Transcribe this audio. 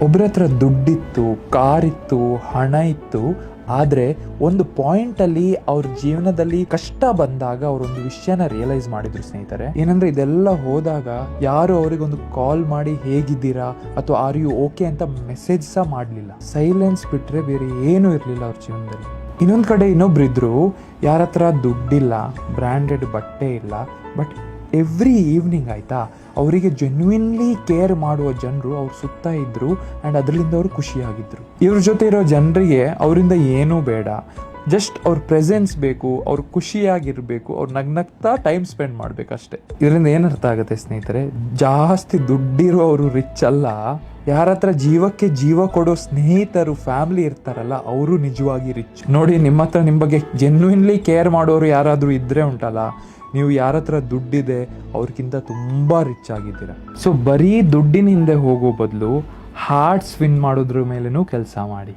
ಒಬ್ಬರ ಹತ್ರ ದುಡ್ಡಿತ್ತು, ಕಾರಿತ್ತು, ಹಣ ಇತ್ತು, ಆದರೆ ಒಂದು ಪಾಯಿಂಟಲ್ಲಿ ಅವ್ರ ಜೀವನದಲ್ಲಿ ಕಷ್ಟ ಬಂದಾಗ ಅವರೊಂದು ವಿಷಯನ ರಿಯಲೈಸ್ ಮಾಡಿದ್ರು ಸ್ನೇಹಿತರೆ. ಏನಂದ್ರೆ ಇದೆಲ್ಲ ಹೋದಾಗ ಯಾರು ಅವರಿಗೊಂದು ಕಾಲ್ ಮಾಡಿ ಹೇಗಿದ್ದೀರಾ ಅಥವಾ ಆರ್ ಯು ಓಕೆ ಅಂತ ಮೆಸೇಜ್ ಸಹ ಮಾಡಲಿಲ್ಲ. ಸೈಲೆನ್ಸ್ ಬಿಟ್ರೆ ಬೇರೆ ಏನೂ ಇರಲಿಲ್ಲ ಅವ್ರ ಜೀವನದಲ್ಲಿ. ಇನ್ನೊಂದು ಕಡೆ ಇನ್ನೊಬ್ರು ಇದ್ರು, ಯಾರ ಹತ್ರ ದುಡ್ಡಿಲ್ಲ, ಬ್ರ್ಯಾಂಡೆಡ್ ಬಟ್ಟೆ ಇಲ್ಲ, ಬಟ್ ಎವ್ರಿ ಈವ್ನಿಂಗ್ ಆಯಿತಾ ಅವರಿಗೆ ಜೆನ್ವಿನ್ಲಿ ಕೇರ್ ಮಾಡುವ ಜನರು ಅವ್ರ ಸುತ್ತ ಇದ್ದರು ಆ್ಯಂಡ್ ಅದರಿಂದ ಅವರು ಖುಷಿಯಾಗಿದ್ದರು. ಇವ್ರ ಜೊತೆ ಇರೋ ಜನರಿಗೆ ಅವರಿಂದ ಏನೂ ಬೇಡ, ಜಸ್ಟ್ ಅವ್ರ ಪ್ರೆಸೆನ್ಸ್ ಬೇಕು, ಅವ್ರು ಖುಷಿಯಾಗಿರಬೇಕು, ಅವ್ರು ನಗ್ನಗ್ತಾ ಟೈಮ್ ಸ್ಪೆಂಡ್ ಮಾಡಬೇಕಷ್ಟೆ. ಇದರಿಂದ ಏನರ್ಥ ಆಗುತ್ತೆ ಸ್ನೇಹಿತರೆ, ಜಾಸ್ತಿ ದುಡ್ಡಿರೋರು ರಿಚ್ ಅಲ್ಲ, ಯಾರ ಹತ್ರ ಜೀವಕ್ಕೆ ಜೀವ ಕೊಡೋ ಸ್ನೇಹಿತರು, ಫ್ಯಾಮಿಲಿ ಇರ್ತಾರಲ್ಲ ಅವರು ನಿಜವಾಗಿ ರಿಚ್. ನೋಡಿ, ನಿಮ್ಮ ಹತ್ರ ನಿಮ್ಮ ಬಗ್ಗೆ ಜೆನ್ವಿನ್ಲಿ ಕೇರ್ ಮಾಡೋರು ಯಾರಾದರೂ ಇದ್ದರೆ ಉಂಟಲ್ಲ, ನೀವು ಯಾರ ಹತ್ರ ದುಡ್ಡಿದೆ ಅವ್ರಿಗಿಂತ ತುಂಬ ರಿಚ್ ಆಗಿದ್ದೀರಾ. ಸೊ ಬರೀ ದುಡ್ಡಿನ ಹಿಂದೆ ಹೋಗೋ ಬದಲು ಹಾರ್ಟ್ಸ್ ವಿನ್ ಮಾಡೋದ್ರ ಮೇಲೂ ಕೆಲಸ ಮಾಡಿ.